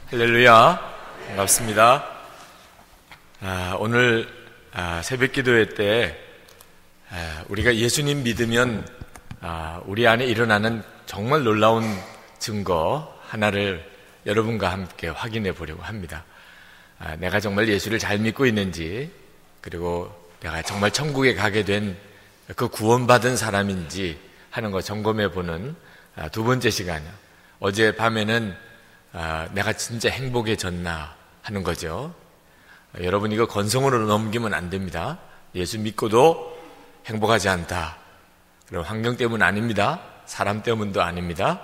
할렐루야, 반갑습니다. 오늘 새벽 기도회 때 우리가 예수님 믿으면 우리 안에 일어나는 정말 놀라운 증거 하나를 여러분과 함께 확인해 보려고 합니다. 내가 정말 예수를 잘 믿고 있는지, 그리고 내가 정말 천국에 가게 된 그 구원받은 사람인지 하는 거 점검해 보는 두 번째 시간이에요. 어제 밤에는 내가 진짜 행복해졌나 하는 거죠. 여러분, 이거 건성으로 넘기면 안 됩니다. 예수 믿고도 행복하지 않다. 그럼 환경 때문 아닙니다. 사람 때문도 아닙니다.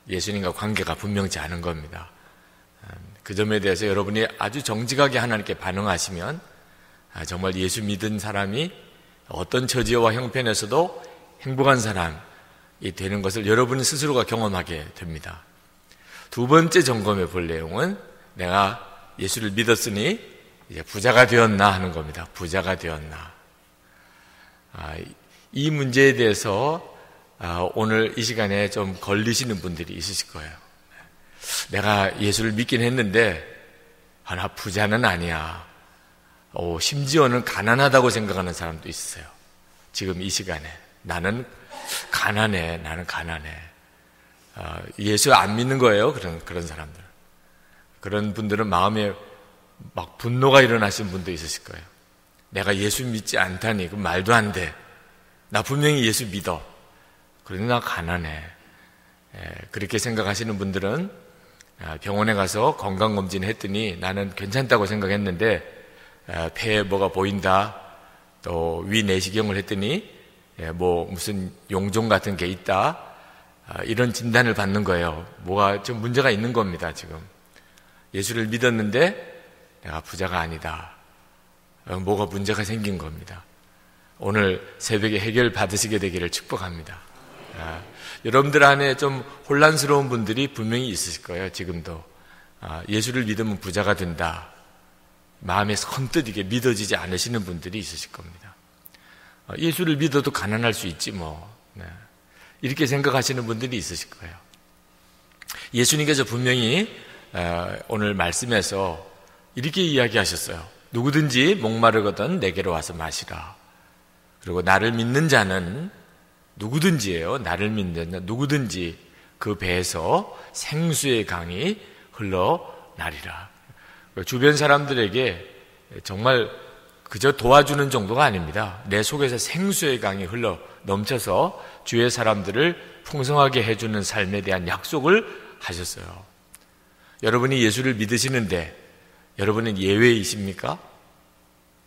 예수님과 관계가 분명치 않은 겁니다. 그 점에 대해서 여러분이 아주 정직하게 하나님께 반응하시면 정말 예수 믿은 사람이 어떤 처지와 형편에서도 행복한 사람이 되는 것을 여러분 스스로가 경험하게 됩니다. 두 번째 점검해 볼 내용은 내가 예수를 믿었으니 이제 부자가 되었나 하는 겁니다. 부자가 되었나. 이 문제에 대해서 오늘 이 시간에 좀 걸리시는 분들이 있으실 거예요. 내가 예수를 믿긴 했는데 나 부자는 아니야. 심지어는 가난하다고 생각하는 사람도 있어요. 지금 이 시간에 나는 가난해. 예수 안 믿는 거예요. 그런 사람들. 그런 분들은 마음에 막 분노가 일어나신 분도 있으실 거예요. 내가 예수 믿지 않다니, 그 말도 안 돼. 나 분명히 예수 믿어. 그런데 나 가난해. 그렇게 생각하시는 분들은 병원에 가서 건강검진 했더니 나는 괜찮다고 생각했는데 폐에 뭐가 보인다. 또 위 내시경을 했더니 무슨 용종 같은 게 있다. 이런 진단을 받는 거예요. 뭐가 좀 문제가 있는 겁니다, 지금. 예수를 믿었는데 내가 부자가 아니다. 뭐가 문제가 생긴 겁니다. 오늘 새벽에 해결 받으시게 되기를 축복합니다. 여러분들 안에 좀 혼란스러운 분들이 분명히 있으실 거예요, 지금도. 예수를 믿으면 부자가 된다. 마음에 선뜻 이게 믿어지지 않으시는 분들이 있으실 겁니다. 예수를 믿어도 가난할 수 있지 뭐. 이렇게 생각하시는 분들이 있으실 거예요. 예수님께서 분명히 오늘 말씀에서 이렇게 이야기하셨어요. 누구든지 목마르거든 내게로 와서 마시라. 그리고 나를 믿는 자는 누구든지예요. 나를 믿는 자 누구든지 그 배에서 생수의 강이 흘러나리라. 주변 사람들에게 정말 그저 도와주는 정도가 아닙니다. 내 속에서 생수의 강이 흘러 넘쳐서 주위의 사람들을 풍성하게 해주는 삶에 대한 약속을 하셨어요. 여러분이 예수를 믿으시는데 여러분은 예외이십니까?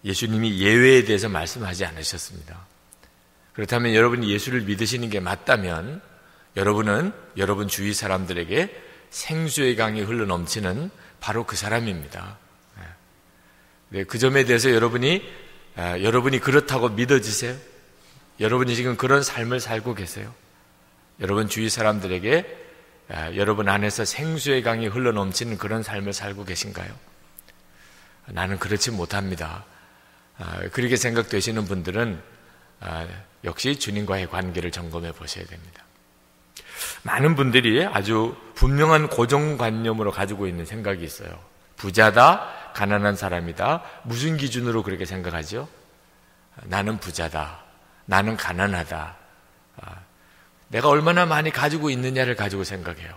예수님이 예외에 대해서 말씀하지 않으셨습니다. 그렇다면 여러분이 예수를 믿으시는 게 맞다면 여러분은 여러분 주위 사람들에게 생수의 강이 흘러 넘치는 바로 그 사람입니다. 그 점에 대해서 여러분이 그렇다고 믿어지세요? 여러분이 지금 그런 삶을 살고 계세요? 여러분 주위 사람들에게 여러분 안에서 생수의 강이 흘러 넘치는 그런 삶을 살고 계신가요? 나는 그렇지 못합니다. 그렇게 생각되시는 분들은 역시 주님과의 관계를 점검해 보셔야 됩니다. 많은 분들이 아주 분명한 고정관념으로 가지고 있는 생각이 있어요. 부자다, 가난한 사람이다. 무슨 기준으로 그렇게 생각하죠? 나는 부자다, 나는 가난하다. 내가 얼마나 많이 가지고 있느냐를 가지고 생각해요.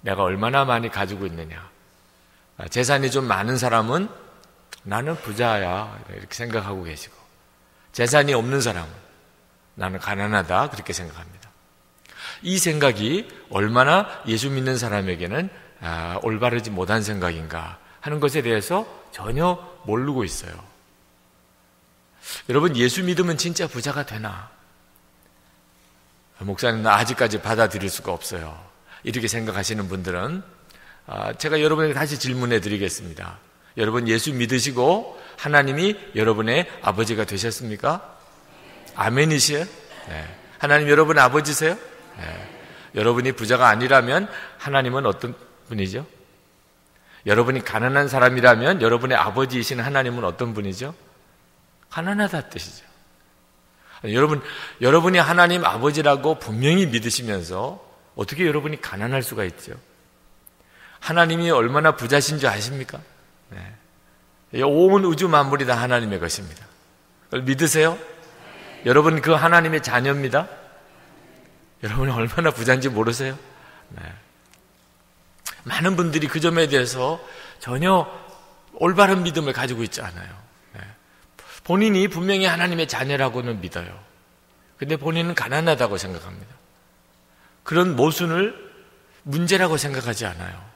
내가 얼마나 많이 가지고 있느냐. 재산이 좀 많은 사람은 나는 부자야 이렇게 생각하고 계시고, 재산이 없는 사람은 나는 가난하다 그렇게 생각합니다. 이 생각이 얼마나 예수 믿는 사람에게는 올바르지 못한 생각인가 하는 것에 대해서 전혀 모르고 있어요. 여러분, 예수 믿으면 진짜 부자가 되나? 목사님, 나 아직까지 받아들일 수가 없어요. 이렇게 생각하시는 분들은 제가 여러분에게 다시 질문해 드리겠습니다. 여러분, 예수 믿으시고 하나님이 여러분의 아버지가 되셨습니까? 아멘이시에요? 네. 하나님 여러분의 아버지세요? 네. 여러분이 부자가 아니라면 하나님은 어떤 분이죠? 여러분이 가난한 사람이라면 여러분의 아버지이신 하나님은 어떤 분이죠? 가난하다 뜻이죠. 여러분이 하나님 아버지라고 분명히 믿으시면서 어떻게 여러분이 가난할 수가 있죠? 하나님이 얼마나 부자신 줄 아십니까? 네. 온 우주 만물이 다 하나님의 것입니다. 그걸 믿으세요? 여러분 그 하나님의 자녀입니다. 여러분이 얼마나 부자인지 모르세요? 네. 많은 분들이 그 점에 대해서 전혀 올바른 믿음을 가지고 있지 않아요. 네. 본인이 분명히 하나님의 자녀라고는 믿어요. 근데 본인은 가난하다고 생각합니다. 그런 모순을 문제라고 생각하지 않아요.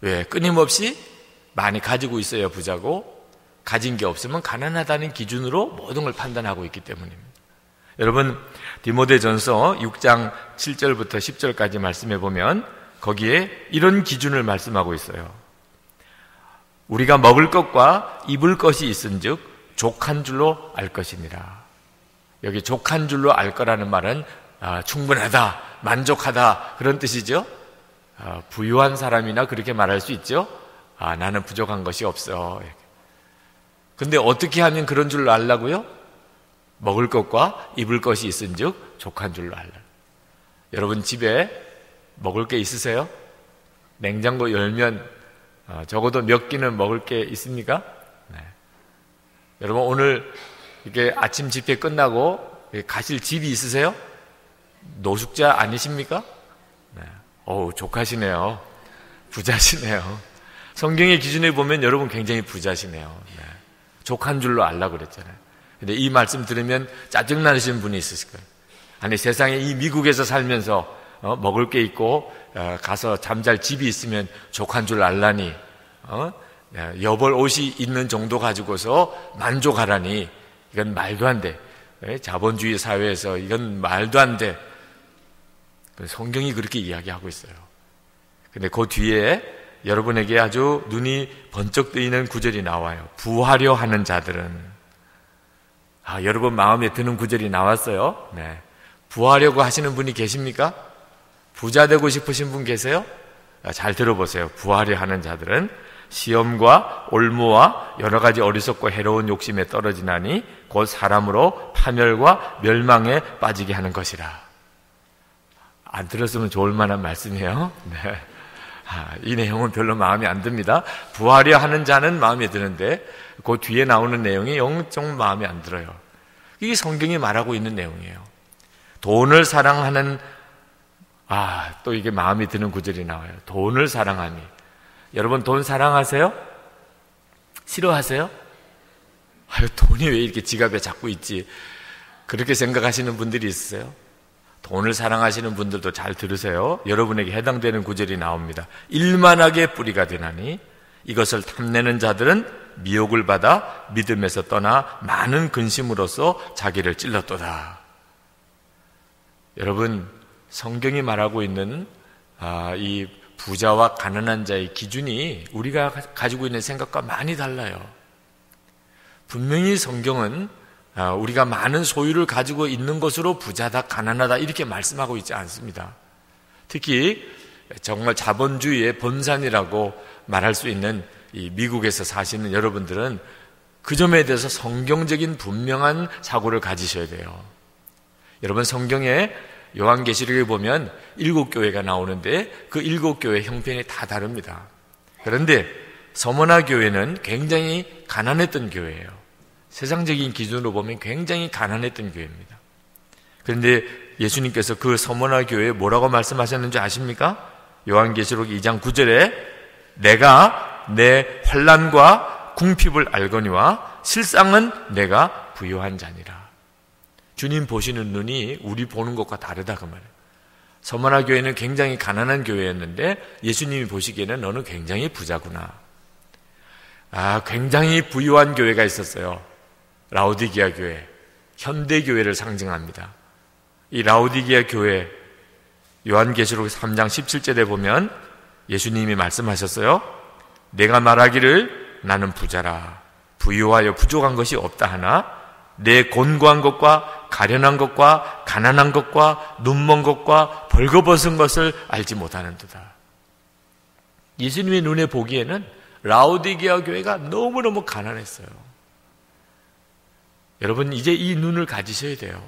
왜? 끊임없이 많이 가지고 있어야 부자고 가진 게 없으면 가난하다는 기준으로 모든 걸 판단하고 있기 때문입니다. 여러분 디모데전서 6장 7절부터 10절까지 말씀해 보면 거기에 이런 기준을 말씀하고 있어요. 우리가 먹을 것과 입을 것이 있은즉 족한 줄로 알 것이니라. 여기 족한 줄로 알 거라는 말은 충분하다, 만족하다 그런 뜻이죠. 부유한 사람이나 그렇게 말할 수 있죠. 나는 부족한 것이 없어. 근데 어떻게 하면 그런 줄로 알라고요? 먹을 것과 입을 것이 있은즉 족한 줄로 알라. 여러분 집에 먹을 게 있으세요? 냉장고 열면 적어도 몇 끼는 먹을 게 있습니까? 네. 여러분 오늘 이게 아침 집회 끝나고 가실 집이 있으세요? 노숙자 아니십니까? 네. 족하시네요. 부자시네요. 성경의 기준에 보면 여러분 굉장히 부자시네요. 네. 족한 줄로 알라고 그랬잖아요. 근데 이 말씀 들으면 짜증나시는 분이 있으실 거예요. 아니 세상에 이 미국에서 살면서 먹을 게 있고 가서 잠잘 집이 있으면 족한 줄 알라니 여벌 옷이 있는 정도 가지고서 만족하라니 이건 말도 안 돼. 자본주의 사회에서 이건 말도 안 돼. 성경이 그렇게 이야기하고 있어요. 근데 그 뒤에 여러분에게 아주 눈이 번쩍 뜨이는 구절이 나와요. 부하려 하는 자들은. 여러분 마음에 드는 구절이 나왔어요. 네. 부하려고 하시는 분이 계십니까? 부자 되고 싶으신 분 계세요? 잘 들어보세요. 부하려 하는 자들은 시험과 올무와 여러 가지 어리석고 해로운 욕심에 떨어지나니 곧 사람으로 파멸과 멸망에 빠지게 하는 것이라. 안 들었으면 좋을 만한 말씀이에요. 네. 이 내용은 별로 마음에 안 듭니다. 부하려 하는 자는 마음에 드는데 그 뒤에 나오는 내용이 영적 마음에 안 들어요. 이게 성경이 말하고 있는 내용이에요. 돈을 사랑하는 또 이게 마음에 드는 구절이 나와요. 돈을 사랑하니. 여러분 돈 사랑하세요? 싫어하세요? 돈이 왜 이렇게 지갑에 자꾸 있지? 그렇게 생각하시는 분들이 있으세요? 돈을 사랑하시는 분들도 잘 들으세요. 여러분에게 해당되는 구절이 나옵니다. 일만하게 뿌리가 되나니 이것을 탐내는 자들은 미혹을 받아 믿음에서 떠나 많은 근심으로써 자기를 찔렀도다. 여러분 성경이 말하고 있는 이 부자와 가난한 자의 기준이 우리가 가지고 있는 생각과 많이 달라요. 분명히 성경은 우리가 많은 소유를 가지고 있는 것으로 부자다, 가난하다 이렇게 말씀하고 있지 않습니다. 특히 정말 자본주의의 본산이라고 말할 수 있는 이 미국에서 사시는 여러분들은 그 점에 대해서 성경적인 분명한 사고를 가지셔야 돼요. 여러분 성경에 요한계시록에 보면 7교회가 나오는데 그 7교회 형편이 다 다릅니다. 그런데 서머나 교회는 굉장히 가난했던 교회예요. 세상적인 기준으로 보면 굉장히 가난했던 교회입니다. 그런데 예수님께서 그 서머나 교회에 뭐라고 말씀하셨는지 아십니까? 요한계시록 2장 9절에 내가 내 환난과 궁핍을 알거니와 실상은 내가 부유한 자니라. 주님 보시는 눈이 우리 보는 것과 다르다 그 말이에요. 서머나 교회는 굉장히 가난한 교회였는데 예수님이 보시기에는 너는 굉장히 부자구나. 굉장히 부유한 교회가 있었어요. 라오디게아 교회, 현대교회를 상징합니다. 이 라오디게아 교회 요한계시록 3장 17절에 보면 예수님이 말씀하셨어요. 내가 말하기를 나는 부자라 부유하여 부족한 것이 없다 하나 내 곤고한 것과 가련한 것과 가난한 것과 눈먼 것과 벌거벗은 것을 알지 못하는도다. 예수님의 눈에 보기에는 라오디게아 교회가 너무너무 가난했어요. 여러분 이제 이 눈을 가지셔야 돼요.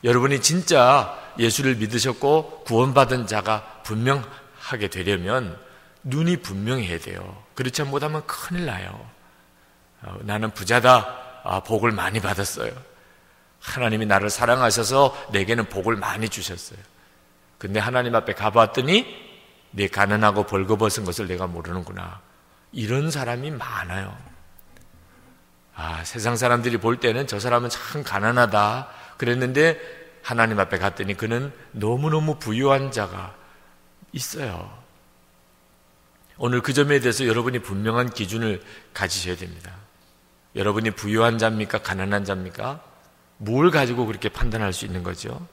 여러분이 진짜 예수를 믿으셨고 구원받은 자가 분명하게 되려면 눈이 분명해야 돼요. 그렇지 못하면 큰일 나요. 나는 부자다. 복을 많이 받았어요. 하나님이 나를 사랑하셔서 내게는 복을 많이 주셨어요. 근데 하나님 앞에 가봤더니 내 가난하고 벌거벗은 것을 내가 모르는구나. 이런 사람이 많아요. 세상 사람들이 볼 때는 저 사람은 참 가난하다 그랬는데 하나님 앞에 갔더니 그는 너무너무 부유한 자가 있어요. 오늘 그 점에 대해서 여러분이 분명한 기준을 가지셔야 됩니다. 여러분이 부유한 자입니까? 가난한 자입니까? 뭘 가지고 그렇게 판단할 수 있는 거죠?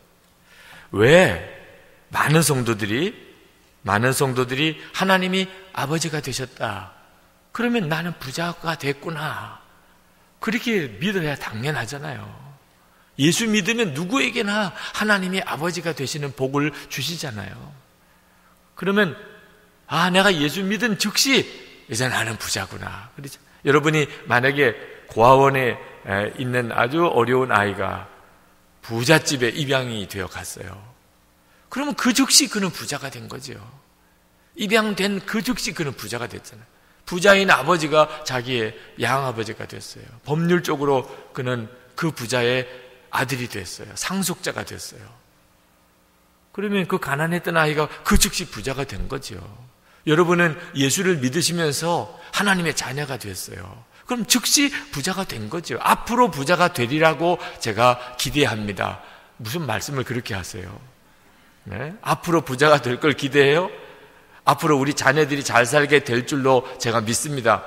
왜 많은 성도들이 하나님이 아버지가 되셨다. 그러면 나는 부자가 됐구나. 그렇게 믿어야 당연하잖아요. 예수 믿으면 누구에게나 하나님이 아버지가 되시는 복을 주시잖아요. 그러면 내가 예수 믿은 즉시 이제 나는 부자구나. 그렇죠? 여러분이 만약에 고아원에 있는 아주 어려운 아이가 부잣집에 입양이 되어 갔어요. 그러면 그 즉시 그는 부자가 된 거죠. 입양된 그 즉시 그는 부자가 됐잖아요. 부자인 아버지가 자기의 양아버지가 됐어요. 법률적으로 그는 그 부자의 아들이 됐어요. 상속자가 됐어요. 그러면 그 가난했던 아이가 그 즉시 부자가 된 거죠. 여러분은 예수를 믿으시면서 하나님의 자녀가 됐어요. 그럼 즉시 부자가 된 거죠. 앞으로 부자가 되리라고 제가 기대합니다. 무슨 말씀을 그렇게 하세요? 네? 앞으로 부자가 될 걸 기대해요? 앞으로 우리 자녀들이 잘 살게 될 줄로 제가 믿습니다.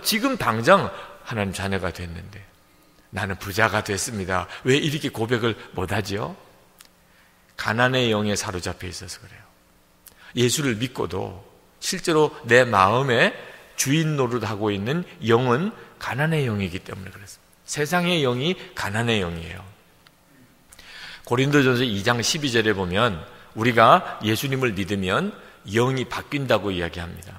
지금 당장 하나님 자녀가 됐는데 나는 부자가 됐습니다. 왜 이렇게 고백을 못하지요? 가난의 영에 사로잡혀 있어서 그래요. 예수를 믿고도 실제로 내 마음에 주인 노릇하고 있는 영은 가난의 영이기 때문에 그렇습니다. 세상의 영이 가난의 영이에요. 고린도전서 2장 12절에 보면 우리가 예수님을 믿으면 영이 바뀐다고 이야기합니다.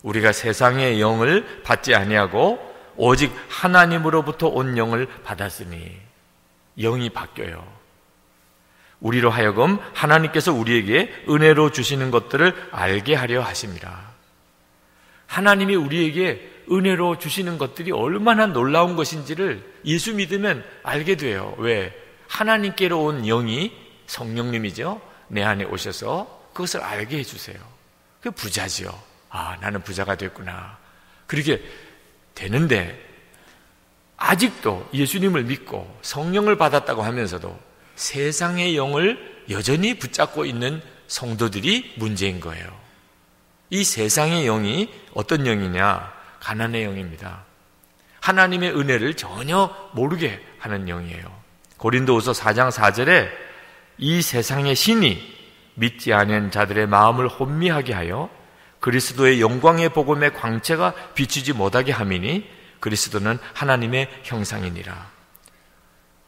우리가 세상의 영을 받지 아니하고 오직 하나님으로부터 온 영을 받았으니 영이 바뀌어요. 우리로 하여금 하나님께서 우리에게 은혜로 주시는 것들을 알게 하려 하심이라. 하나님이 우리에게 은혜로 주시는 것들이 얼마나 놀라운 것인지를 예수 믿으면 알게 돼요. 왜? 하나님께로 온 영이 성령님이죠. 내 안에 오셔서 그것을 알게 해주세요. 그게 부자지요. 나는 부자가 됐구나. 그렇게 되는데 아직도 예수님을 믿고 성령을 받았다고 하면서도 세상의 영을 여전히 붙잡고 있는 성도들이 문제인 거예요. 이 세상의 영이 어떤 영이냐? 가난의 영입니다. 하나님의 은혜를 전혀 모르게 하는 영이에요. 고린도후서 4장 4절에 이 세상의 신이 믿지 않은 자들의 마음을 혼미하게 하여 그리스도의 영광의 복음의 광채가 비추지 못하게 함이니 그리스도는 하나님의 형상이니라.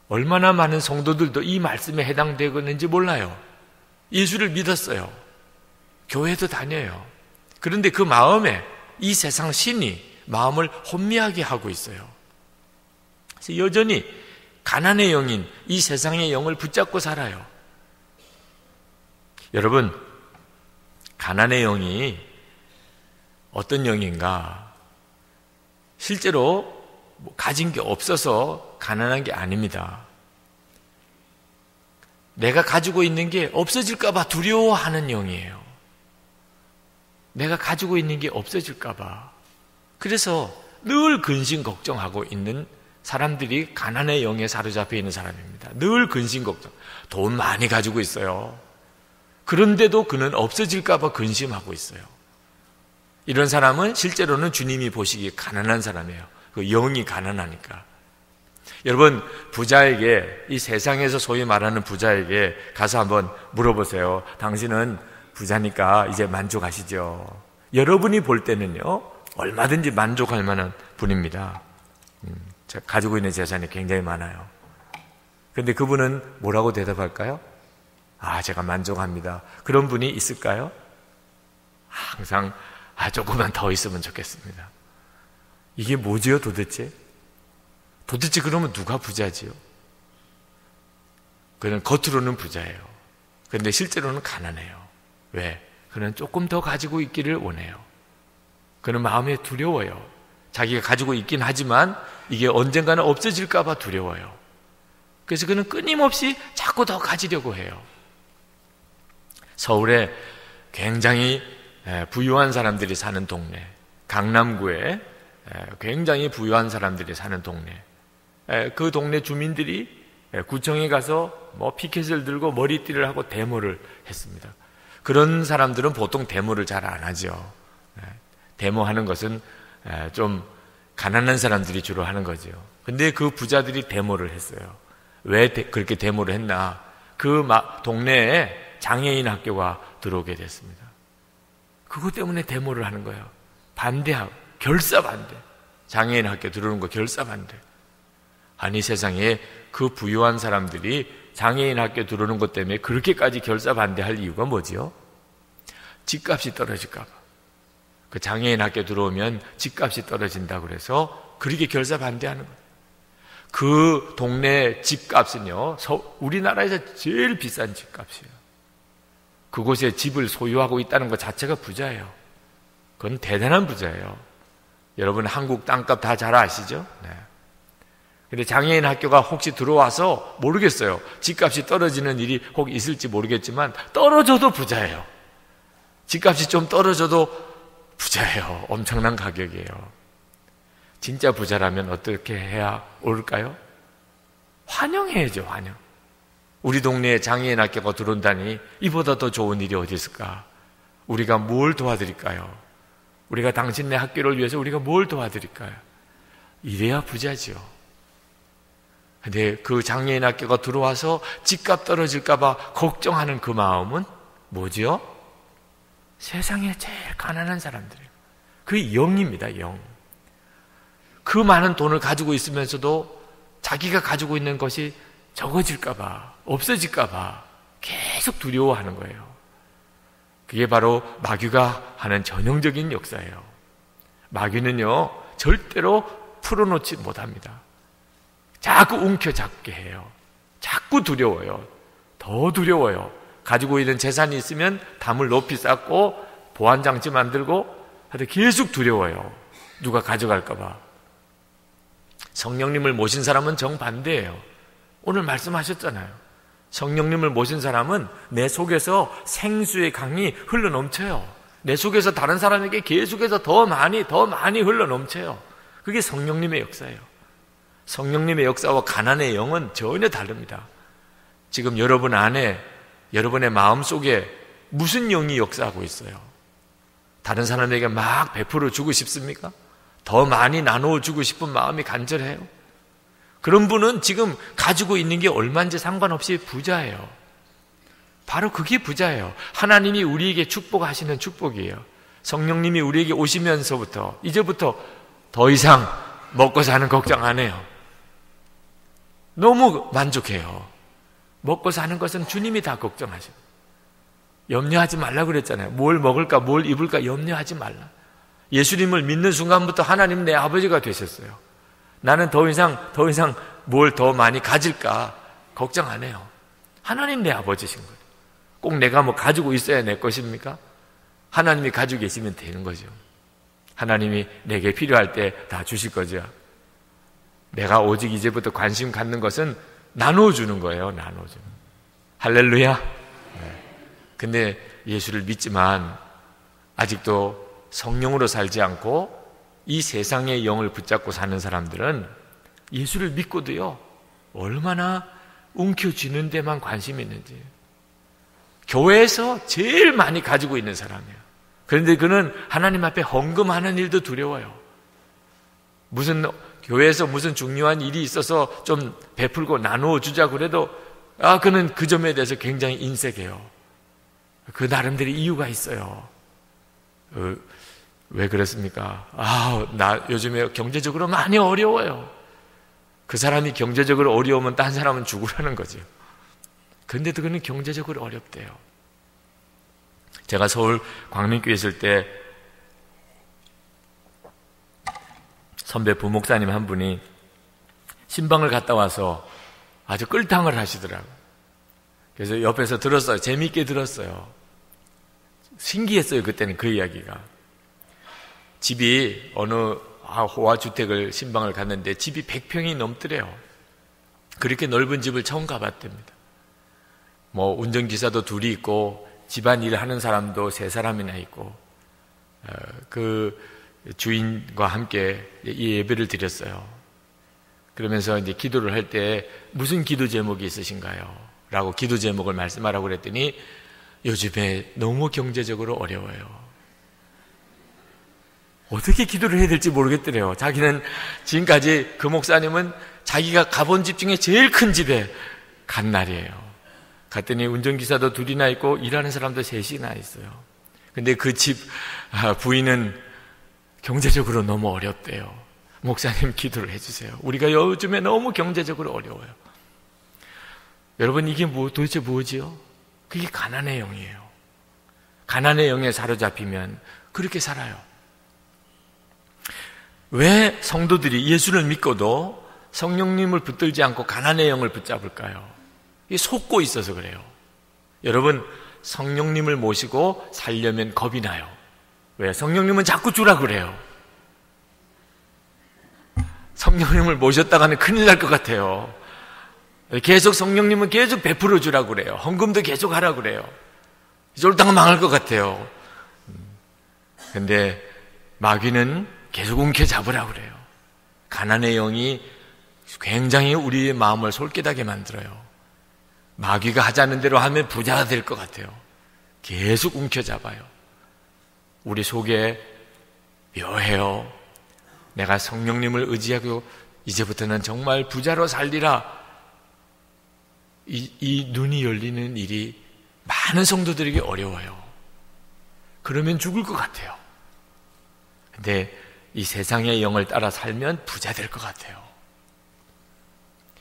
얼마나 많은 성도들도 이 말씀에 해당되겠는지 몰라요. 예수를 믿었어요. 교회도 다녀요. 그런데 그 마음에 이 세상 신이 마음을 혼미하게 하고 있어요. 그래서 여전히 가난의 영인 이 세상의 영을 붙잡고 살아요. 여러분, 가난의 영이 어떤 영인가? 실제로 가진 게 없어서 가난한 게 아닙니다. 내가 가지고 있는 게 없어질까 봐 두려워하는 영이에요. 내가 가지고 있는 게 없어질까 봐. 그래서 늘 근심 걱정하고 있는 사람들이 가난의 영에 사로잡혀 있는 사람입니다. 늘 근심 걱정. 돈 많이 가지고 있어요. 그런데도 그는 없어질까 봐 근심하고 있어요. 이런 사람은 실제로는 주님이 보시기에 가난한 사람이에요. 그 영이 가난하니까. 여러분, 부자에게, 이 세상에서 소위 말하는 부자에게 가서 한번 물어보세요. 당신은 부자니까 이제 만족하시죠? 여러분이 볼 때는요, 얼마든지 만족할 만한 분입니다. 제가 가지고 있는 재산이 굉장히 많아요. 그런데 그분은 뭐라고 대답할까요? 제가 만족합니다. 그런 분이 있을까요? 항상 조금만 더 있으면 좋겠습니다. 이게 뭐지요, 도대체? 도대체 그러면 누가 부자지요? 그는 겉으로는 부자예요. 그런데 실제로는 가난해요. 왜? 그는 조금 더 가지고 있기를 원해요. 그는 마음에 두려워요. 자기가 가지고 있긴 하지만 이게 언젠가는 없어질까 봐 두려워요. 그래서 그는 끊임없이 자꾸 더 가지려고 해요. 서울에 굉장히 부유한 사람들이 사는 동네, 강남구에 굉장히 부유한 사람들이 사는 동네, 그 동네 주민들이 구청에 가서 피켓을 들고 머리띠를 하고 데모를 했습니다. 그런 사람들은 보통 데모를 잘 안 하죠. 데모하는 것은 좀 가난한 사람들이 주로 하는 거죠. 근데 그 부자들이 데모를 했어요. 왜 그렇게 데모를 했나? 그 동네에 장애인 학교가 들어오게 됐습니다. 그것 때문에 데모를 하는 거예요. 반대하고, 결사 반대. 장애인 학교 들어오는 거 결사 반대. 아니, 세상에 그 부유한 사람들이 장애인 학교 들어오는 것 때문에 그렇게까지 결사 반대할 이유가 뭐지요? 집값이 떨어질까 봐. 그 장애인 학교 들어오면 집값이 떨어진다고 그래서 그렇게 결사 반대하는 거예요. 그 동네 집값은요, 우리나라에서 제일 비싼 집값이에요. 그곳에 집을 소유하고 있다는 것 자체가 부자예요. 그건 대단한 부자예요. 여러분 한국 땅값 다 잘 아시죠? 네. 근데 장애인 학교가 혹시 들어와서 모르겠어요. 집값이 떨어지는 일이 혹 있을지 모르겠지만 떨어져도 부자예요. 집값이 좀 떨어져도 부자예요. 엄청난 가격이에요. 진짜 부자라면 어떻게 해야 옳을까요? 환영해야죠, 환영. 우리 동네에 장애인 학교가 들어온다니 이보다 더 좋은 일이 어디 있을까? 우리가 뭘 도와드릴까요? 우리가 당신네 학교를 위해서 우리가 뭘 도와드릴까요? 이래야 부자지요. 근데 그 장애인 학교가 들어와서 집값 떨어질까 봐 걱정하는 그 마음은 뭐지요? 세상에 제일 가난한 사람들이에요. 그게 영입니다, 영. 그 많은 돈을 가지고 있으면서도 자기가 가지고 있는 것이 적어질까 봐, 없어질까 봐 계속 두려워하는 거예요. 그게 바로 마귀가 하는 전형적인 역사예요. 마귀는요, 절대로 풀어놓지 못합니다. 자꾸 움켜잡게 해요. 자꾸 두려워요. 더 두려워요. 가지고 있는 재산이 있으면 담을 높이 쌓고 보안장치 만들고 하여튼 계속 두려워요. 누가 가져갈까 봐. 성령님을 모신 사람은 정반대예요. 오늘 말씀하셨잖아요. 성령님을 모신 사람은 내 속에서 생수의 강이 흘러넘쳐요. 내 속에서 다른 사람에게 계속해서 더 많이 흘러넘쳐요. 그게 성령님의 역사예요. 성령님의 역사와 가난의 영은 전혀 다릅니다. 지금 여러분 안에, 여러분의 마음 속에 무슨 영이 역사하고 있어요? 다른 사람에게 막 베풀어 주고 싶습니까? 더 많이 나누어 주고 싶은 마음이 간절해요? 그런 분은 지금 가지고 있는 게 얼마인지 상관없이 부자예요. 바로 그게 부자예요. 하나님이 우리에게 축복하시는 축복이에요. 성령님이 우리에게 오시면서부터 이제부터 더 이상 먹고 사는 걱정 안 해요. 너무 만족해요. 먹고 사는 것은 주님이 다 걱정하셔요. 염려하지 말라고 그랬잖아요. 뭘 먹을까 뭘 입을까 염려하지 말라. 예수님을 믿는 순간부터 하나님 내 아버지가 되셨어요. 나는 더 이상 뭘 더 많이 가질까 걱정 안 해요. 하나님 내 아버지신 거예요. 꼭 내가 뭐 가지고 있어야 내 것입니까? 하나님이 가지고 계시면 되는 거죠. 하나님이 내게 필요할 때 다 주실 거죠. 내가 오직 이제부터 관심 갖는 것은 나눠주는 거예요. 나눠주는. 할렐루야. 네. 근데 예수를 믿지만 아직도 성령으로 살지 않고 이 세상의 영을 붙잡고 사는 사람들은 예수를 믿고도요, 얼마나 움켜쥐는 데만 관심이 있는지. 교회에서 제일 많이 가지고 있는 사람이에요. 그런데 그는 하나님 앞에 헌금하는 일도 두려워요. 교회에서 무슨 중요한 일이 있어서 좀 베풀고 나누어 주자 그래도 그는 그 점에 대해서 굉장히 인색해요. 그 나름대로 이유가 있어요. 왜 그랬습니까? 나 요즘에 경제적으로 많이 어려워요. 그 사람이 경제적으로 어려우면 딴 사람은 죽으라는 거죠. 그런데도 그는 경제적으로 어렵대요. 제가 서울 광명교회 있을 때 선배 부목사님 한 분이 신방을 갔다 와서 아주 끌탕을 하시더라고요. 그래서 옆에서 들었어요. 재미있게 들었어요. 신기했어요. 그때는 그 이야기가. 집이 어느 호화주택을 신방을 갔는데 집이 100평이 넘더래요. 그렇게 넓은 집을 처음 가봤답니다. 운전기사도 둘이 있고 집안일 하는 사람도 3사람이나 있고 그 주인과 함께 이 예배를 드렸어요. 그러면서 이제 기도를 할 때 무슨 기도 제목이 있으신가요? 라고 기도 제목을 말씀하라고 그랬더니 요즘에 너무 경제적으로 어려워요. 어떻게 기도를 해야 될지 모르겠더래요. 자기는 지금까지 그 목사님은 자기가 가본 집 중에 제일 큰 집에 간 날이에요. 갔더니 운전기사도 둘이나 있고 일하는 사람도 3이나 있어요. 근데 그 집 부인은 경제적으로 너무 어렵대요. 목사님 기도를 해주세요. 우리가 요즘에 너무 경제적으로 어려워요. 여러분, 이게 도대체 뭐지요? 그게 가난의 영이에요. 가난의 영에 사로잡히면 그렇게 살아요. 왜 성도들이 예수를 믿고도 성령님을 붙들지 않고 가난의 영을 붙잡을까요? 이게 속고 있어서 그래요. 여러분, 성령님을 모시고 살려면 겁이 나요. 왜? 성령님은 자꾸 주라 그래요. 성령님을 모셨다가는 큰일 날 것 같아요. 계속 성령님은 계속 베풀어 주라고 그래요. 헌금도 계속 하라고 그래요. 쫄다가 망할 것 같아요. 근데 마귀는 계속 움켜잡으라고 그래요. 가난의 영이 굉장히 우리의 마음을 솔깃하게 만들어요. 마귀가 하자는 대로 하면 부자가 될 것 같아요. 계속 움켜잡아요. 우리 속에 묘해요. 내가 성령님을 의지하고 이제부터는 정말 부자로 살리라. 이 눈이 열리는 일이 많은 성도들에게 어려워요. 그러면 죽을 것 같아요. 근데 이 세상의 영을 따라 살면 부자 될 것 같아요.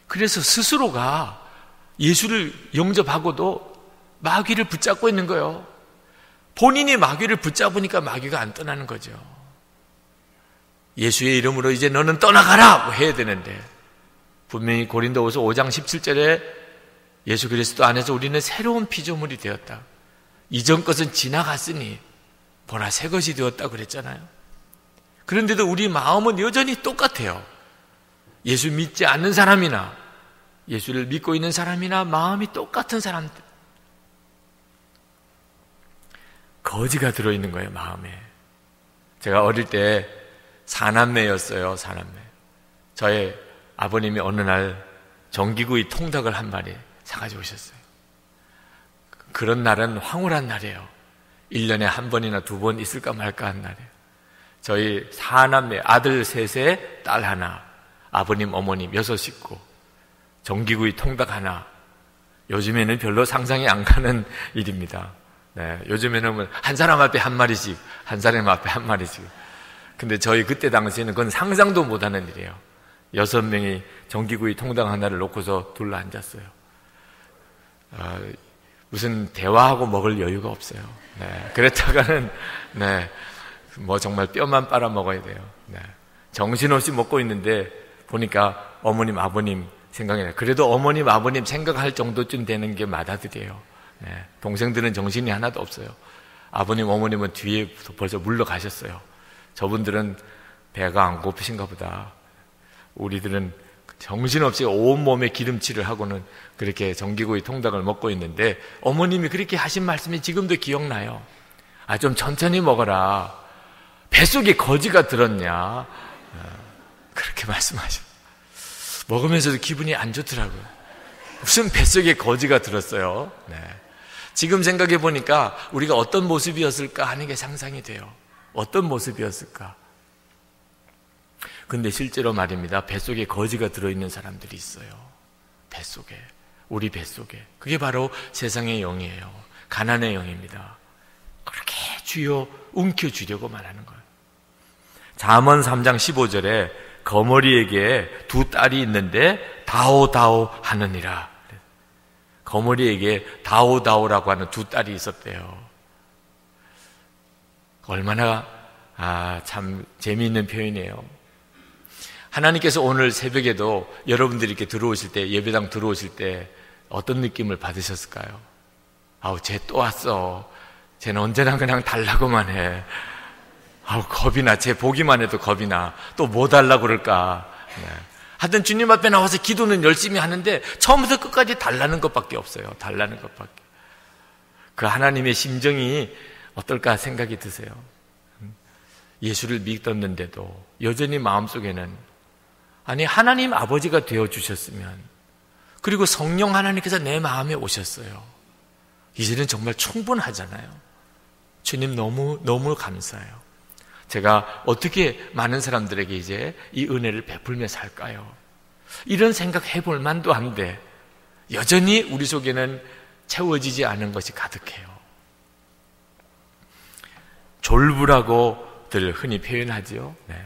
그래서 스스로가 예수를 영접하고도 마귀를 붙잡고 있는 거예요. 본인이 마귀를 붙잡으니까 마귀가 안 떠나는 거죠. 예수의 이름으로 이제 너는 떠나가라! 해야 되는데 분명히 고린도후서 5장 17절에 예수 그리스도 안에서 우리는 새로운 피조물이 되었다. 이전 것은 지나갔으니 보라 새 것이 되었다 그랬잖아요. 그런데도 우리 마음은 여전히 똑같아요. 예수 믿지 않는 사람이나 예수를 믿고 있는 사람이나 마음이 똑같은 사람들. 거지가 들어있는 거예요, 마음에. 제가 어릴 때 사남매였어요, 사남매. 저의 아버님이 어느 날 정기구이 통닭을 한 마리 사가지고 오셨어요. 그런 날은 황홀한 날이에요. 1년에 한 번이나 2번 있을까 말까 한 날이에요. 저희 사남매, 아들 3에 딸 하나, 아버님, 어머님 6식구, 정기구이 통닭 하나. 요즘에는 별로 상상이 안 가는 일입니다. 네, 요즘에는 한 사람 앞에 한 마리씩, 한 사람 앞에 한 마리씩. 근데 저희 그때 당시에는 그건 상상도 못하는 일이에요. 6명이 정기구이 통닭 하나를 놓고서 둘러 앉았어요. 무슨 대화하고 먹을 여유가 없어요. 네, 그랬다가는 정말 뼈만 빨아 먹어야 돼요. 네, 정신없이 먹고 있는데 보니까 어머님, 아버님 생각이 나요. 그래도 어머님, 아버님 생각할 정도쯤 되는 게 맏아들이에요. 네, 동생들은 정신이 하나도 없어요. 아버님, 어머님은 뒤에 벌써 물러가셨어요. 저분들은 배가 안 고프신가 보다. 우리들은 정신없이 온몸에 기름칠을 하고는 그렇게 정기구이 통닭을 먹고 있는데 어머님이 그렇게 하신 말씀이 지금도 기억나요. 좀 천천히 먹어라. 뱃속에 거지가 들었냐. 그렇게 말씀하셨어요. 먹으면서도 기분이 안 좋더라고요. 무슨 뱃속에 거지가 들었어요. 네. 지금 생각해 보니까 우리가 어떤 모습이었을까 하는 게 상상이 돼요. 어떤 모습이었을까? 근데 실제로 말입니다. 뱃속에 거지가 들어있는 사람들이 있어요. 뱃속에. 우리 뱃속에. 그게 바로 세상의 영이에요. 가난의 영입니다. 그렇게 주여 움켜쥐려고 말하는 거예요. 잠언 3장 15절에 거머리에게 2 딸이 있는데 다오다오 하느니라. 거머리에게 다오다오라고 하는 2 딸이 있었대요. 얼마나 참 재미있는 표현이에요. 하나님께서 오늘 새벽에도 여러분들이 이렇게 들어오실 때, 예배당 들어오실 때 어떤 느낌을 받으셨을까요? 쟤 또 왔어. 쟤는 언제나 그냥 달라고만 해. 겁이 나. 쟤 보기만 해도 겁이 나. 또 뭐 달라고 그럴까. 네. 하여튼 주님 앞에 나와서 기도는 열심히 하는데 처음부터 끝까지 달라는 것밖에 없어요. 달라는 것밖에. 그 하나님의 심정이 어떨까 생각이 드세요. 예수를 믿었는데도 여전히 마음속에는 아니 하나님 아버지가 되어주셨으면, 그리고 성령 하나님께서 내 마음에 오셨어요. 이제는 정말 충분하잖아요. 주님 너무 감사해요. 제가 어떻게 많은 사람들에게 이제 이 은혜를 베풀며 살까요? 이런 생각 해볼 만도 한데 여전히 우리 속에는 채워지지 않은 것이 가득해요. 졸부라고들 흔히 표현하죠. 네.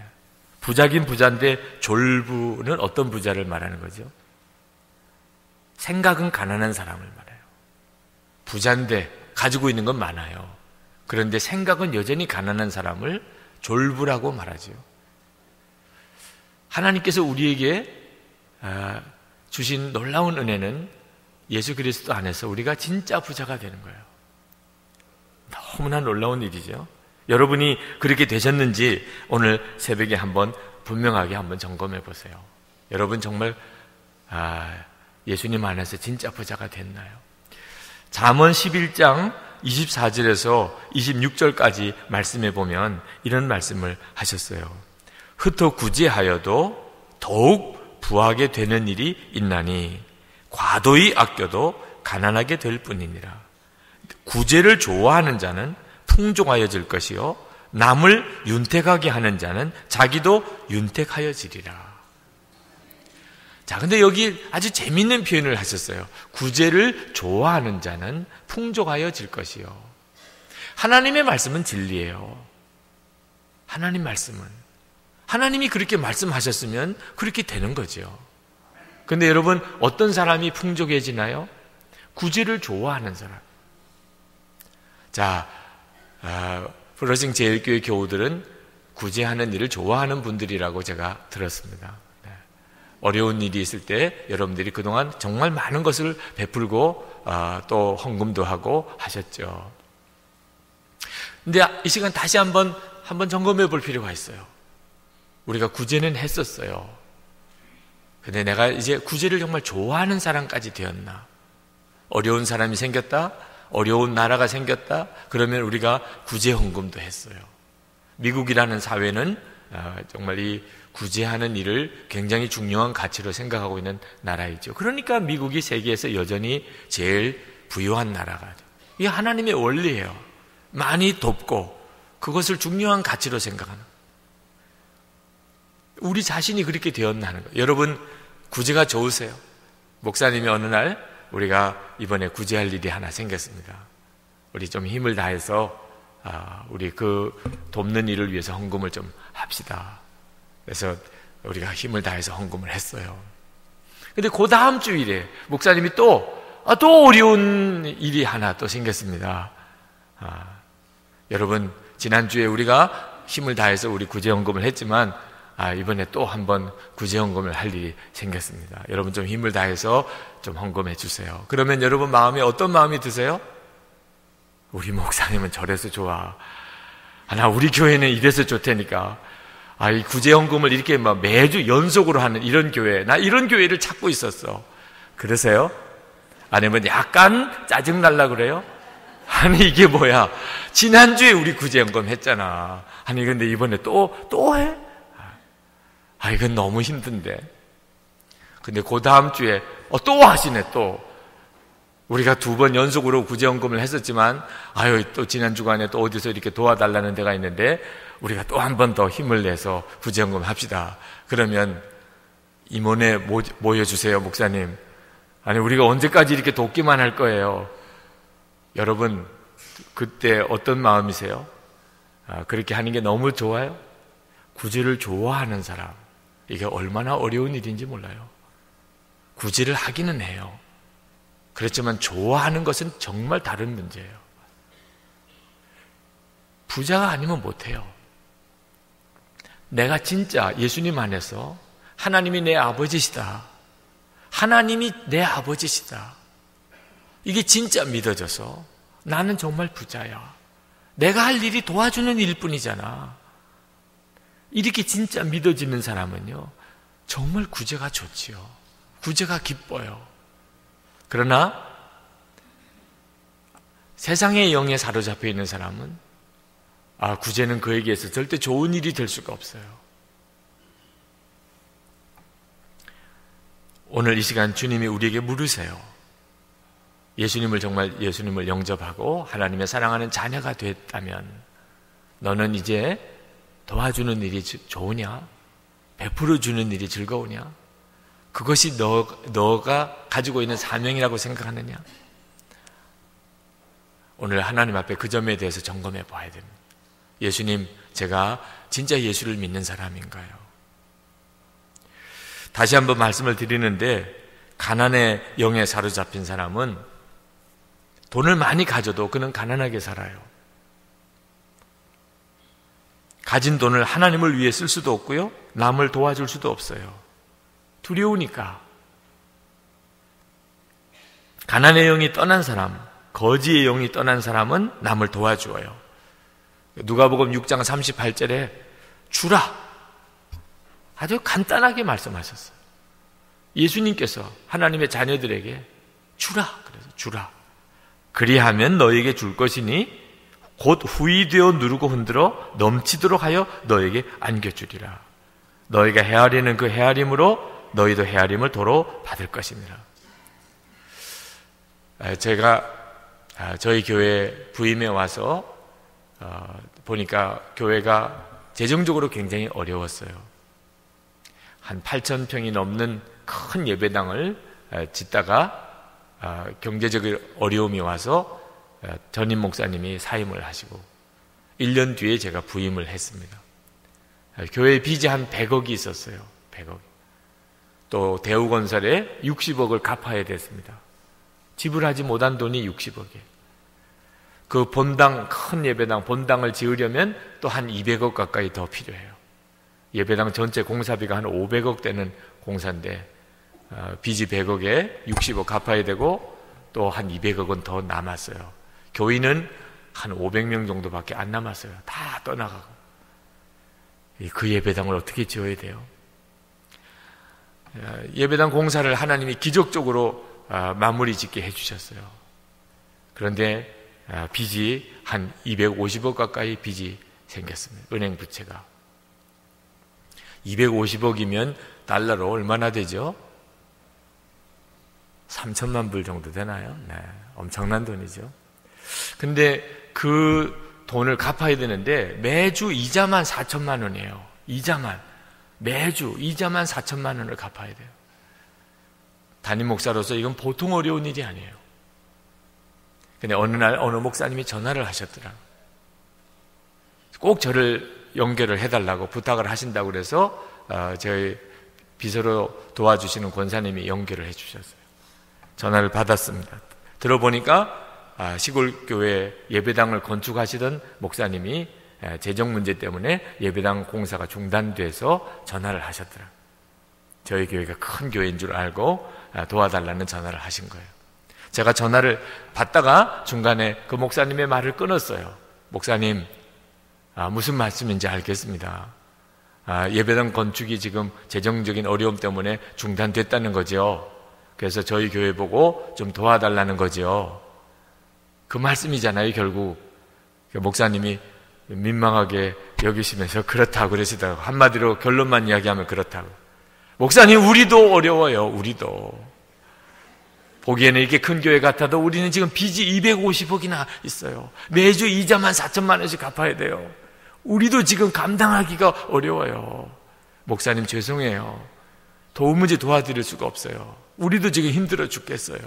부자긴 부자인데 졸부는 어떤 부자를 말하는 거죠? 생각은 가난한 사람을 말해요. 부자인데 가지고 있는 건 많아요. 그런데 생각은 여전히 가난한 사람을 졸부라고 말하죠. 하나님께서 우리에게 주신 놀라운 은혜는 예수 그리스도 안에서 우리가 진짜 부자가 되는 거예요. 너무나 놀라운 일이죠. 여러분이 그렇게 되셨는지 오늘 새벽에 한번 분명하게 한번 점검해 보세요. 여러분 정말 예수님 안에서 진짜 부자가 됐나요? 잠언 11장 24절에서 26절까지 말씀해 보면 이런 말씀을 하셨어요. 흩어 구제하여도 더욱 부하게 되는 일이 있나니 과도히 아껴도 가난하게 될 뿐이니라. 구제를 좋아하는 자는 풍족하여질 것이요 남을 윤택하게 하는 자는 자기도 윤택하여지리라. 자, 근데 여기 아주 재밌는 표현을 하셨어요. 구제를 좋아하는 자는 풍족하여질 것이요. 하나님의 말씀은 진리예요. 하나님 말씀은. 하나님이 그렇게 말씀하셨으면 그렇게 되는 거죠. 근데 여러분, 어떤 사람이 풍족해지나요? 구제를 좋아하는 사람. 자, 플러싱 제일교회 교우들은 구제하는 일을 좋아하는 분들이라고 제가 들었습니다. 어려운 일이 있을 때 여러분들이 그동안 정말 많은 것을 베풀고 또 헌금도 하고 하셨죠. 근데 이 시간 다시 한번 점검해 볼 필요가 있어요. 우리가 구제는 했었어요. 근데 내가 이제 구제를 정말 좋아하는 사람까지 되었나? 어려운 사람이 생겼다? 어려운 나라가 생겼다? 그러면 우리가 구제 헌금도 했어요. 미국이라는 사회는 정말 이 구제하는 일을 굉장히 중요한 가치로 생각하고 있는 나라이죠. 그러니까 미국이 세계에서 여전히 제일 부유한 나라가 돼요. 이게 하나님의 원리예요. 많이 돕고 그것을 중요한 가치로 생각하는. 우리 자신이 그렇게 되었나 하는 거예요. 여러분, 구제가 좋으세요? 목사님이 어느 날 우리가 이번에 구제할 일이 하나 생겼습니다. 우리 좀 힘을 다해서 우리 그 돕는 일을 위해서 헌금을 좀 합시다. 그래서 우리가 힘을 다해서 헌금을 했어요. 근데 그 다음 주일에 목사님이 또 어려운 일이 하나 또 생겼습니다. 여러분, 지난주에 우리가 힘을 다해서 우리 구제헌금을 했지만 이번에 또 한번 구제헌금을 할 일이 생겼습니다. 여러분 좀 힘을 다해서 좀 헌금해 주세요. 그러면 여러분 마음에 어떤 마음이 드세요? 우리 목사님은 저래서 좋아. 나 우리 교회는 이래서 좋다니까. 이 구제헌금을 이렇게 막 매주 연속으로 하는 이런 교회, 나 이런 교회를 찾고 있었어. 그러세요? 아니면 약간 짜증날라 그래요? 아니 이게 뭐야? 지난주에 우리 구제헌금 했잖아. 아니 근데 이번에 또 해? 이건 너무 힘든데. 근데 그 다음 주에 또 하시네 또. 우리가 2번 연속으로 구제헌금을 했었지만 또 지난 주간에 또 어디서 이렇게 도와달라는 데가 있는데 우리가 또 한 번 더 힘을 내서 구제헌금 합시다. 그러면 임원에 모여주세요 목사님. 아니 우리가 언제까지 이렇게 돕기만 할 거예요. 여러분 그때 어떤 마음이세요? 그렇게 하는 게 너무 좋아요? 구제를 좋아하는 사람, 이게 얼마나 어려운 일인지 몰라요. 구제를 하기는 해요. 그렇지만 좋아하는 것은 정말 다른 문제예요. 부자가 아니면 못해요. 내가 진짜 예수님 안에서 하나님이 내 아버지시다. 하나님이 내 아버지시다. 이게 진짜 믿어져서 나는 정말 부자야. 내가 할 일이 도와주는 일뿐이잖아. 이렇게 진짜 믿어지는 사람은요, 정말 구제가 좋지요. 구제가 기뻐요. 그러나 세상의 영에 사로잡혀 있는 사람은 구제는 그에게서 절대 좋은 일이 될 수가 없어요. 오늘 이 시간 주님이 우리에게 물으세요. 예수님을 영접하고 하나님의 사랑하는 자녀가 됐다면 너는 이제 도와주는 일이 좋으냐? 베풀어 주는 일이 즐거우냐? 그것이 너가 가지고 있는 사명이라고 생각하느냐? 오늘 하나님 앞에 그 점에 대해서 점검해 봐야 됩니다. 예수님, 제가 진짜 예수를 믿는 사람인가요? 다시 한번 말씀을 드리는데, 가난의 영에 사로잡힌 사람은 돈을 많이 가져도 그는 가난하게 살아요. 가진 돈을 하나님을 위해 쓸 수도 없고요, 남을 도와줄 수도 없어요. 두려우니까. 가난의 영이 떠난 사람, 거지의 영이 떠난 사람은 남을 도와주어요. 누가복음 6장 38절에 주라, 아주 간단하게 말씀하셨어요. 예수님께서 하나님의 자녀들에게 주라, 그래서 주라. 그리하면 너에게 줄 것이니 곧 후이되어 누르고 흔들어 넘치도록 하여 너에게 안겨주리라. 너희가 헤아리는 그 헤아림으로 너희도 헤아림을 도로 받을 것이니라. 제가 저희 교회 부임에 와서 보니까 교회가 재정적으로 굉장히 어려웠어요. 한 8,000평이 넘는 큰 예배당을 짓다가 경제적인 어려움이 와서 전임 목사님이 사임을 하시고 1년 뒤에 제가 부임을 했습니다. 교회 빚이 한 100억이 있었어요. 100억. 또 대우건설에 60억을 갚아야 됐습니다. 지불하지 못한 돈이 60억이에요. 그 본당, 큰 예배당 본당을 지으려면 또 한 200억 가까이 더 필요해요. 예배당 전체 공사비가 한 500억 되는 공사인데 빚이 100억에 60억 갚아야 되고 또 한 200억은 더 남았어요. 교인은 한 500명 정도밖에 안 남았어요. 다 떠나가고. 그 예배당을 어떻게 지어야 돼요? 예배당 공사를 하나님이 기적적으로 마무리 짓게 해주셨어요. 그런데 빚이 한 250억 가까이 빚이 생겼습니다. 은행 부채가. 250억이면 달러로 얼마나 되죠? 3천만 불 정도 되나요? 네, 엄청난 돈이죠. 근데 그 돈을 갚아야 되는데 매주 이자만 4천만 원이에요. 매주 이자만 4천만 원을 갚아야 돼요. 담임 목사로서 이건 보통 어려운 일이 아니에요. 근데 어느 날 어느 목사님이 전화를 하셨더라. 꼭 저를 연결을 해달라고 부탁을 하신다고 그래서 저희 비서로 도와주시는 권사님이 연결을 해주셨어요. 전화를 받았습니다. 들어보니까 시골교회 예배당을 건축하시던 목사님이 재정 문제 때문에 예배당 공사가 중단돼서 전화를 하셨더라. 저희 교회가 큰 교회인 줄 알고 도와달라는 전화를 하신 거예요. 제가 전화를 받다가 중간에 그 목사님의 말을 끊었어요. 목사님, 무슨 말씀인지 알겠습니다. 예배당 건축이 지금 재정적인 어려움 때문에 중단됐다는 거죠. 그래서 저희 교회 보고 좀 도와달라는 거죠. 그 말씀이잖아요, 결국. 목사님이 민망하게 여기시면서 그렇다고 그러시다가 한마디로 결론만 이야기하면 그렇다고. 목사님, 우리도 어려워요. 우리도. 보기에는 이렇게 큰 교회 같아도 우리는 지금 빚이 250억이나 있어요. 매주 이자만 4천만 원씩 갚아야 돼요. 우리도 지금 감당하기가 어려워요. 목사님, 죄송해요. 도무지 도와드릴 수가 없어요. 우리도 지금 힘들어 죽겠어요.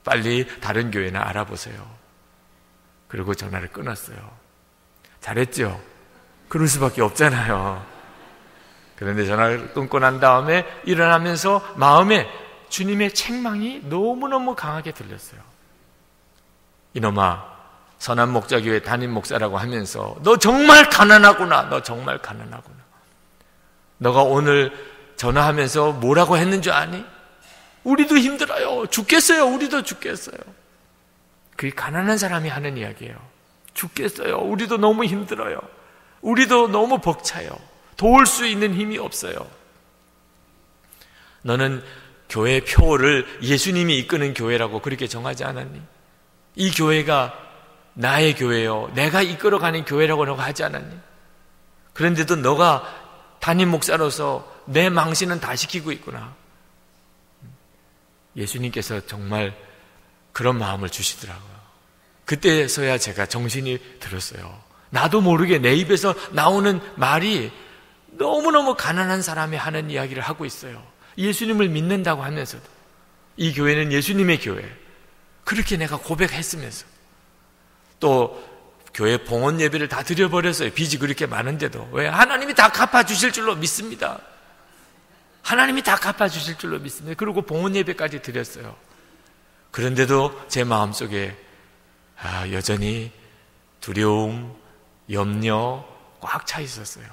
빨리 다른 교회나 알아보세요. 그리고 전화를 끊었어요. 잘했죠? 그럴 수밖에 없잖아요. 그런데 전화를 끊고 난 다음에 일어나면서 마음에 주님의 책망이 너무너무 강하게 들렸어요. 이놈아, 선한 목자교회 담임 목사라고 하면서 너 정말 가난하구나. 너 정말 가난하구나. 너가 오늘 전화하면서 뭐라고 했는 줄 아니? 우리도 힘들어요. 죽겠어요. 우리도 죽겠어요. 그게 가난한 사람이 하는 이야기예요. 죽겠어요. 우리도 너무 힘들어요. 우리도 너무 벅차요. 도울 수 있는 힘이 없어요. 너는 교회 표를 예수님이 이끄는 교회라고 그렇게 정하지 않았니? 이 교회가 나의 교회요, 내가 이끌어가는 교회라고 너가 하지 않았니? 그런데도 너가 담임 목사로서 내 망신은 다 시키고 있구나. 예수님께서 정말 그런 마음을 주시더라고요. 그때서야 제가 정신이 들었어요. 나도 모르게 내 입에서 나오는 말이 너무너무 가난한 사람이 하는 이야기를 하고 있어요. 예수님을 믿는다고 하면서도 이 교회는 예수님의 교회, 그렇게 내가 고백했으면서 또 교회 봉헌 예배를 다 드려버렸어요. 빚이 그렇게 많은데도. 왜? 하나님이 다 갚아주실 줄로 믿습니다. 하나님이 다 갚아주실 줄로 믿습니다. 그리고 봉헌 예배까지 드렸어요. 그런데도 제 마음속에 여전히 두려움, 염려 꽉 차 있었어요.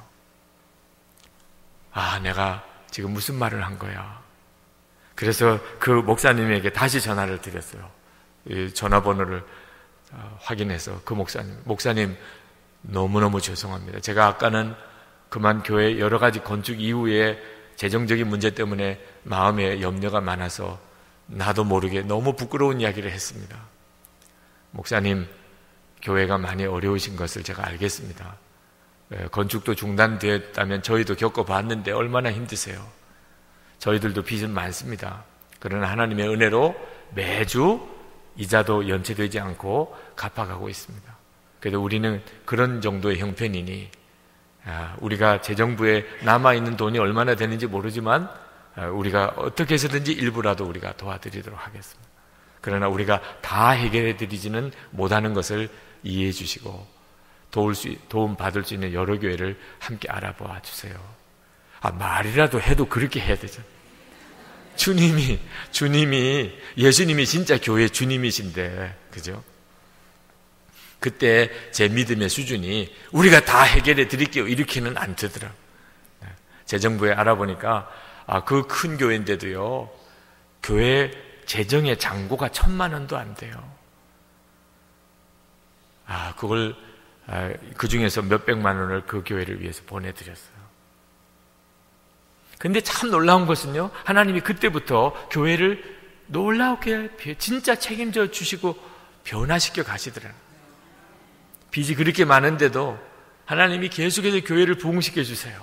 내가 지금 무슨 말을 한 거야. 그래서 그 목사님에게 다시 전화를 드렸어요. 전화번호를 확인해서 그 목사님 너무너무 죄송합니다. 제가 아까는 그만 교회 여러 가지 건축 이후에 재정적인 문제 때문에 마음에 염려가 많아서 나도 모르게 너무 부끄러운 이야기를 했습니다. 목사님, 교회가 많이 어려우신 것을 제가 알겠습니다. 건축도 중단되었다면 저희도 겪어봤는데 얼마나 힘드세요. 저희들도 빚은 많습니다. 그러나 하나님의 은혜로 매주 이자도 연체되지 않고 갚아가고 있습니다. 그래도 우리는 그런 정도의 형편이니 우리가 재정부에 남아있는 돈이 얼마나 되는지 모르지만 우리가 어떻게 해서든지 일부라도 우리가 도와드리도록 하겠습니다. 그러나 우리가 다 해결해 드리지는 못하는 것을 이해해 주시고 도움 받을 수 있는 여러 교회를 함께 알아보아 주세요. 말이라도 해도 그렇게 해야 되죠. 예수님이 진짜 교회 주님이신데, 그죠? 그때 제 믿음의 수준이 우리가 다 해결해 드릴게요 이렇게는 안 되더라고요. 재정부에 알아보니까 그 큰 교회인데도요, 교회 재정의 잔고가 1,000만 원도 안 돼요. 그걸 그 중에서 몇백만 원을 그 교회를 위해서 보내드렸어요. 근데 참 놀라운 것은요, 하나님이 그때부터 교회를 놀랍게 진짜 책임져 주시고 변화시켜 가시더라고요. 빚이 그렇게 많은데도 하나님이 계속해서 교회를 부흥시켜 주세요.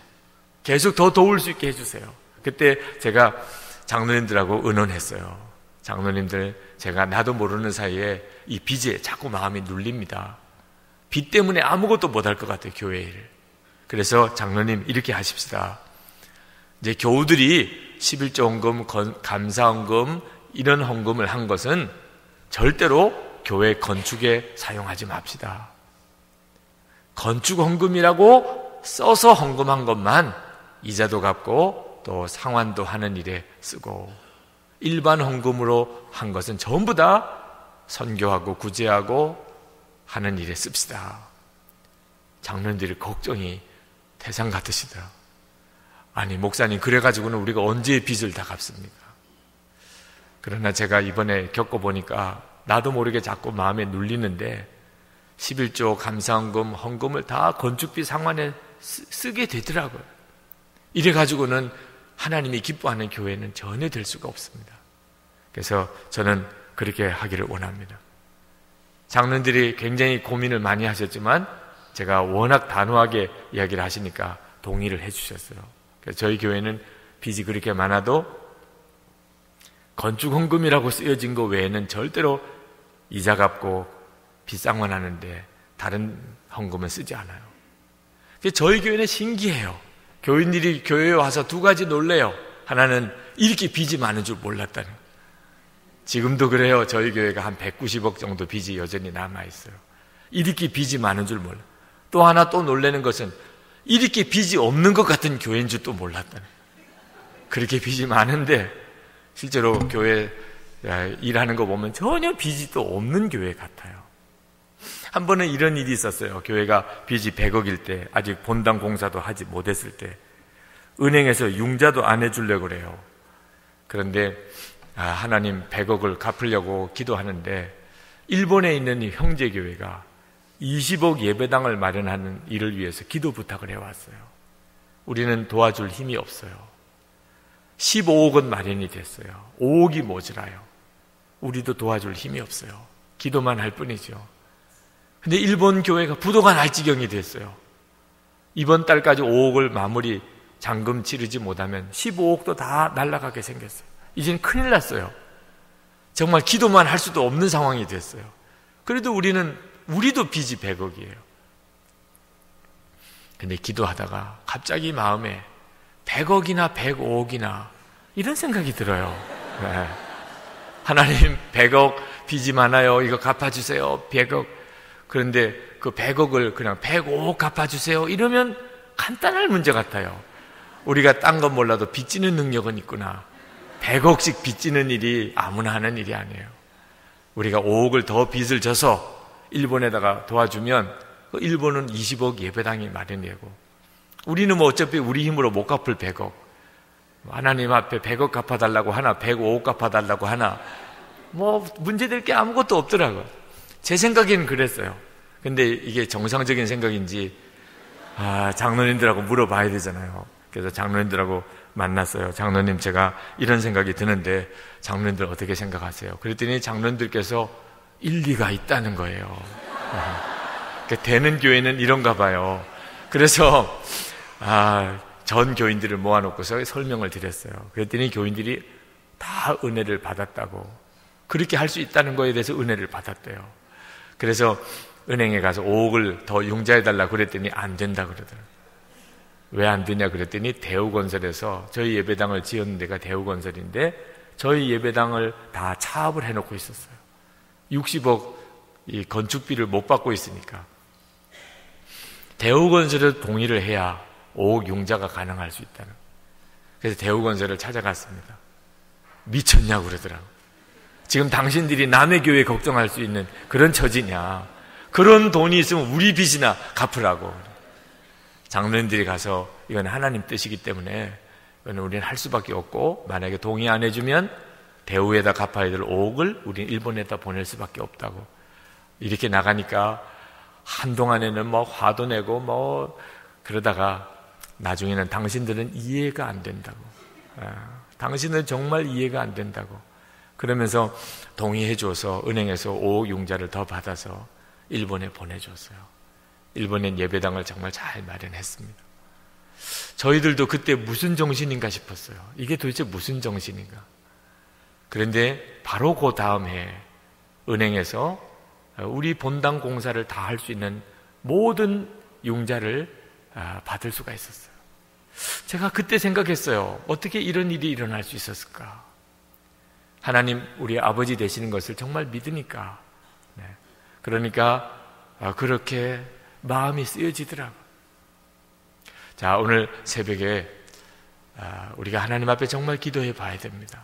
계속 더 도울 수 있게 해주세요. 그때 제가 장로님들하고 의논했어요. 장로님들, 제가 나도 모르는 사이에 이 빚에 자꾸 마음이 눌립니다. 빚 때문에 아무것도 못할 것 같아요, 교회 일을. 그래서 장로님 이렇게 하십시다. 이제 교우들이 11조 헌금, 감사 헌금 이런 헌금을 한 것은 절대로 교회 건축에 사용하지 맙시다. 건축 헌금이라고 써서 헌금한 것만 이자도 갚고 또 상환도 하는 일에 쓰고, 일반 헌금으로 한 것은 전부 다 선교하고 구제하고 하는 일에 씁시다. 장로님들이 걱정이 태산 같으시더라. 아니 목사님, 그래가지고는 우리가 언제 빚을 다 갚습니까? 그러나 제가 이번에 겪어보니까 나도 모르게 자꾸 마음에 눌리는데 11조 감사헌금, 헌금을 다 건축비 상환에 쓰게 되더라고요. 이래가지고는 하나님이 기뻐하는 교회는 전혀 될 수가 없습니다. 그래서 저는 그렇게 하기를 원합니다. 장로님들이 굉장히 고민을 많이 하셨지만 제가 워낙 단호하게 이야기를 하시니까 동의를 해주셨어요. 그래서 저희 교회는 빚이 그렇게 많아도 건축헌금이라고 쓰여진 거 외에는 절대로 이자 갚고 빚 상환하는데 다른 헌금은 쓰지 않아요. 저희 교회는 신기해요. 교인들이 교회에 와서 두 가지 놀래요. 하나는 이렇게 빚이 많은 줄 몰랐다는 거예요. 지금도 그래요. 저희 교회가 한 190억 정도 빚이 여전히 남아있어요. 이렇게 빚이 많은 줄 몰라요. 또 하나 또 놀라는 것은 이렇게 빚이 없는 것 같은 교회인 줄 또 몰랐다는 거예요. 그렇게 빚이 많은데 실제로 교회 일하는 거 보면 전혀 빚이 또 없는 교회 같아요. 한 번은 이런 일이 있었어요. 교회가 빚이 100억일 때, 아직 본당 공사도 하지 못했을 때 은행에서 융자도 안 해주려고 그래요. 그런데 하나님 100억을 갚으려고 기도하는데 일본에 있는 이 형제교회가 20억 예배당을 마련하는 일을 위해서 기도 부탁을 해왔어요. 우리는 도와줄 힘이 없어요. 15억은 마련이 됐어요. 5억이 모자라요. 우리도 도와줄 힘이 없어요. 기도만 할 뿐이죠. 근데 일본 교회가 부도가 날 지경이 됐어요. 이번 달까지 5억을 마무리 잔금 치르지 못하면 15억도 다 날아가게 생겼어요. 이제는 큰일 났어요. 정말 기도만 할 수도 없는 상황이 됐어요. 그래도 우리도 빚이 100억이에요. 근데 기도하다가 갑자기 마음에 100억이나 105억이나 이런 생각이 들어요. 네. 하나님 100억 빚이 많아요. 이거 갚아주세요. 100억. 그런데 그 100억을 그냥 105억 갚아주세요. 이러면 간단할 문제 같아요. 우리가 딴 건 몰라도 빚지는 능력은 있구나. 100억씩 빚지는 일이 아무나 하는 일이 아니에요. 우리가 5억을 더 빚을 져서 일본에다가 도와주면 일본은 20억 예배당이 마련이고 우리는 뭐 어차피 우리 힘으로 못 갚을 100억. 하나님 앞에 100억 갚아달라고 하나 105억 갚아달라고 하나 뭐 문제될 게 아무것도 없더라고요. 제 생각에는 그랬어요. 근데 이게 정상적인 생각인지 장로님들하고 물어봐야 되잖아요. 그래서 장로님들하고 만났어요. 장로님, 제가 이런 생각이 드는데 장로님들 어떻게 생각하세요? 그랬더니 장로님들께서 일리가 있다는 거예요. 되는 교회는 이런가 봐요. 그래서 전 교인들을 모아놓고서 설명을 드렸어요. 그랬더니 교인들이 다 은혜를 받았다고, 그렇게 할 수 있다는 거에 대해서 은혜를 받았대요. 그래서 은행에 가서 5억을 더 융자해달라고 그랬더니 안 된다 그러더라고요. 왜 안 되냐 그랬더니 대우건설에서 저희 예배당을 지은 데가 대우건설인데 저희 예배당을 다 차압을 해놓고 있었어요. 60억 이 건축비를 못 받고 있으니까 대우건설에 동의를 해야 5억 융자가 가능할 수 있다는. 그래서 대우건설을 찾아갔습니다. 미쳤냐고 그러더라고요. 지금 당신들이 남의 교회 걱정할 수 있는 그런 처지냐. 그런 돈이 있으면 우리 빚이나 갚으라고. 장로님들이 가서 이건 하나님 뜻이기 때문에 이건 우리는 할 수밖에 없고, 만약에 동의 안 해주면 대우에다 갚아야 될 5억을 우리는 일본에다 보낼 수밖에 없다고. 이렇게 나가니까 한동안에는 뭐 화도 내고 뭐 그러다가 나중에는 당신들은 이해가 안 된다고. 당신은 정말 이해가 안 된다고. 그러면서 동의해줘서 은행에서 5억 융자를 더 받아서 일본에 보내줬어요. 일본엔 예배당을 정말 잘 마련했습니다. 저희들도 그때 무슨 정신인가 싶었어요. 이게 도대체 무슨 정신인가. 그런데 바로 그 다음 해에 은행에서 우리 본당 공사를 다 할 수 있는 모든 융자를 받을 수가 있었어요. 제가 그때 생각했어요. 어떻게 이런 일이 일어날 수 있었을까? 하나님 우리 아버지 되시는 것을 정말 믿으니까. 그러니까 그렇게 마음이 쓰여지더라고요. 자, 오늘 새벽에 우리가 하나님 앞에 정말 기도해 봐야 됩니다.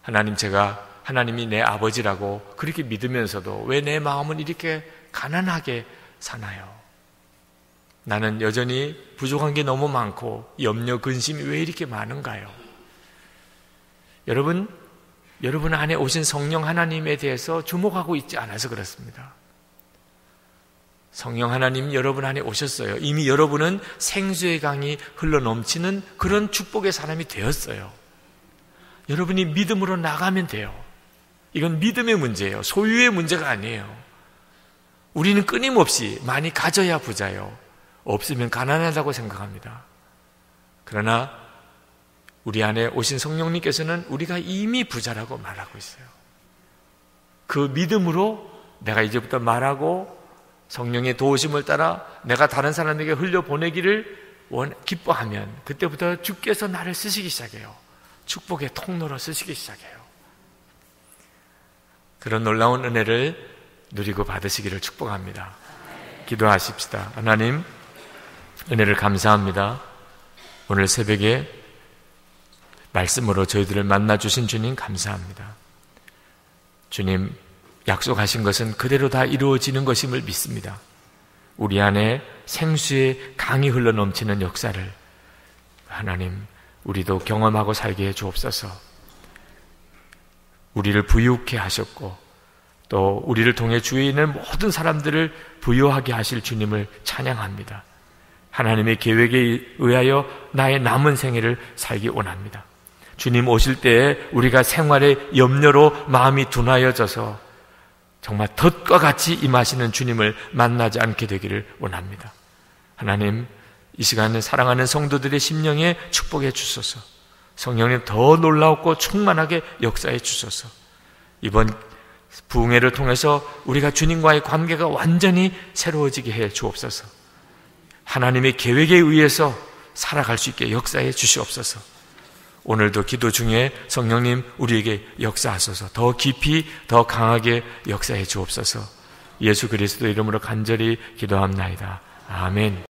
하나님, 제가 하나님이 내 아버지라고 그렇게 믿으면서도 왜 내 마음은 이렇게 가난하게 사나요? 나는 여전히 부족한 게 너무 많고 염려, 근심이 왜 이렇게 많은가요? 여러분 안에 오신 성령 하나님에 대해서 주목하고 있지 않아서 그렇습니다. 성령 하나님 여러분 안에 오셨어요. 이미 여러분은 생수의 강이 흘러넘치는 그런 축복의 사람이 되었어요. 여러분이 믿음으로 나가면 돼요. 이건 믿음의 문제예요. 소유의 문제가 아니에요. 우리는 끊임없이 많이 가져야 부자요, 없으면 가난하다고 생각합니다. 그러나 우리 안에 오신 성령님께서는 우리가 이미 부자라고 말하고 있어요. 그 믿음으로 내가 이제부터 말하고 성령의 도우심을 따라 내가 다른 사람에게 흘려보내기를 기뻐하면 그때부터 주께서 나를 쓰시기 시작해요. 축복의 통로로 쓰시기 시작해요. 그런 놀라운 은혜를 누리고 받으시기를 축복합니다. 기도하십시다. 하나님, 은혜를 감사합니다. 오늘 새벽에 말씀으로 저희들을 만나주신 주님 감사합니다. 주님, 약속하신 것은 그대로 다 이루어지는 것임을 믿습니다. 우리 안에 생수의 강이 흘러넘치는 역사를 하나님, 우리도 경험하고 살게 해 주옵소서. 우리를 부유케 하셨고 또 우리를 통해 주위에 있는 모든 사람들을 부유하게 하실 주님을 찬양합니다. 하나님의 계획에 의하여 나의 남은 생애를 살기 원합니다. 주님 오실 때에 우리가 생활의 염려로 마음이 둔하여져서 정말 덫과 같이 임하시는 주님을 만나지 않게 되기를 원합니다. 하나님, 이 시간에 사랑하는 성도들의 심령에 축복해 주소서. 성령님 더 놀라웠고 충만하게 역사해 주소서. 이번 부흥회를 통해서 우리가 주님과의 관계가 완전히 새로워지게 해 주옵소서. 하나님의 계획에 의해서 살아갈 수 있게 역사해 주시옵소서. 오늘도 기도 중에 성령님 우리에게 역사하소서. 더 깊이 더 강하게 역사해 주옵소서. 예수 그리스도 이름으로 간절히 기도합나이다. 아멘.